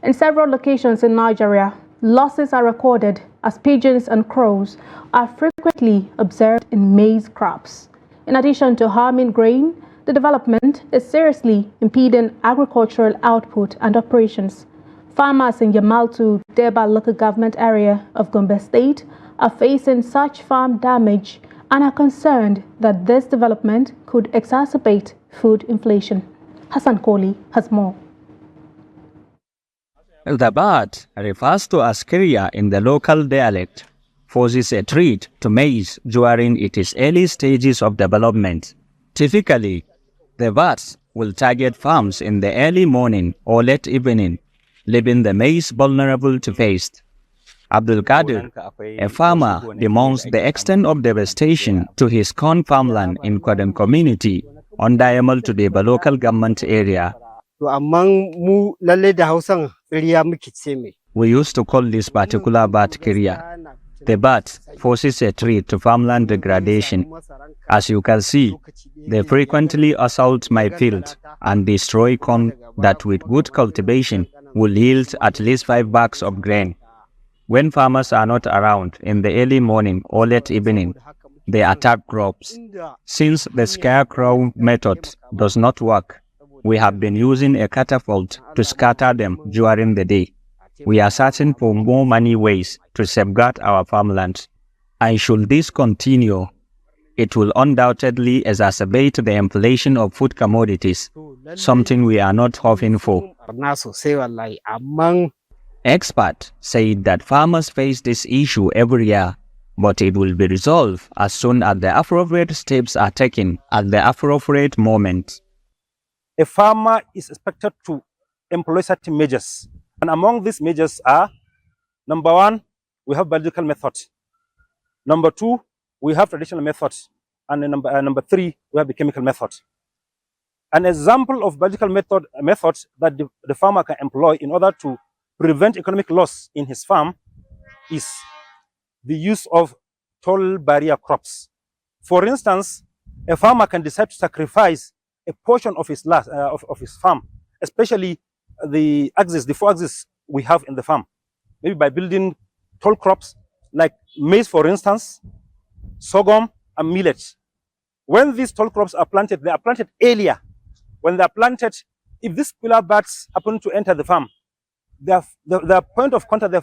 In several locations in Nigeria, losses are recorded as pigeons and crows are frequently observed in maize crops. In addition to harming grain, the development is seriously impeding agricultural output and operations. Farmers in Yamaltu-Deba local government area of Gombe State are facing such farm damage and are concerned that this development could exacerbate food inflation. Hassan Koli has more. The bird, refers to as Kirya in the local dialect, forces a treat to maize during its early stages of development. Typically, the birds will target farms in the early morning or late evening, leaving the maize vulnerable to pest. Abdulkadir, a farmer, bemoans the extent of devastation to his corn farmland in Kwadom community under Yamaltu-Deba local government area. We used to call this particular bird Kirya. The bird forces a treat to farmland degradation. As you can see, they frequently assault my field and destroy corn that with good cultivation will yield at least 5 bags of grain. When farmers are not around in the early morning or late evening, they attack crops. Since the scarecrow method does not work, we have been using a catapult to scatter them during the day. We are searching for more many ways to safeguard our farmlands. And should this continue, it will undoubtedly exacerbate the inflation of food commodities, something we are not hoping for. Experts say that farmers face this issue every year, but it will be resolved as soon as the appropriate steps are taken at the appropriate moment. A farmer is expected to employ certain measures. And among these measures are, number 1, we have biological methods. Number 2, we have traditional methods. And number 3, we have the chemical method. An example of biological methods that the farmer can employ in order to prevent economic loss in his farm is the use of tall barrier crops. For instance, a farmer can decide to sacrifice a portion of his farm, especially the 4 axes we have in the farm, maybe by building tall crops like maize, for instance, sorghum, and millet. When these tall crops are planted, they are planted earlier. When they are planted, if these killer birds happen to enter the farm, the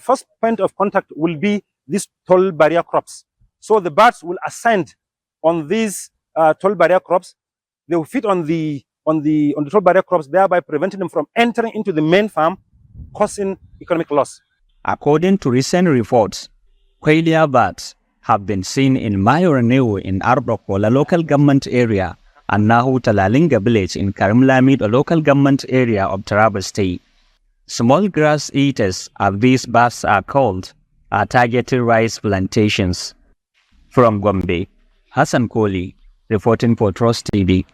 first point of contact will be these tall barrier crops. So the birds will ascend on these tall barrier crops. They will feed on the tall barrier crops, thereby preventing them from entering into the main farm, causing economic loss. According to recent reports, Kirya birds have been seen in Mayoraneo in Arbokola local government area and Nahu Talalinga village in Karimlamid, a local government area of Taraba State. Small grass eaters, as these birds are called, are targeting rice plantations. From Gombe, Hassan Koli, reporting for Trust TV.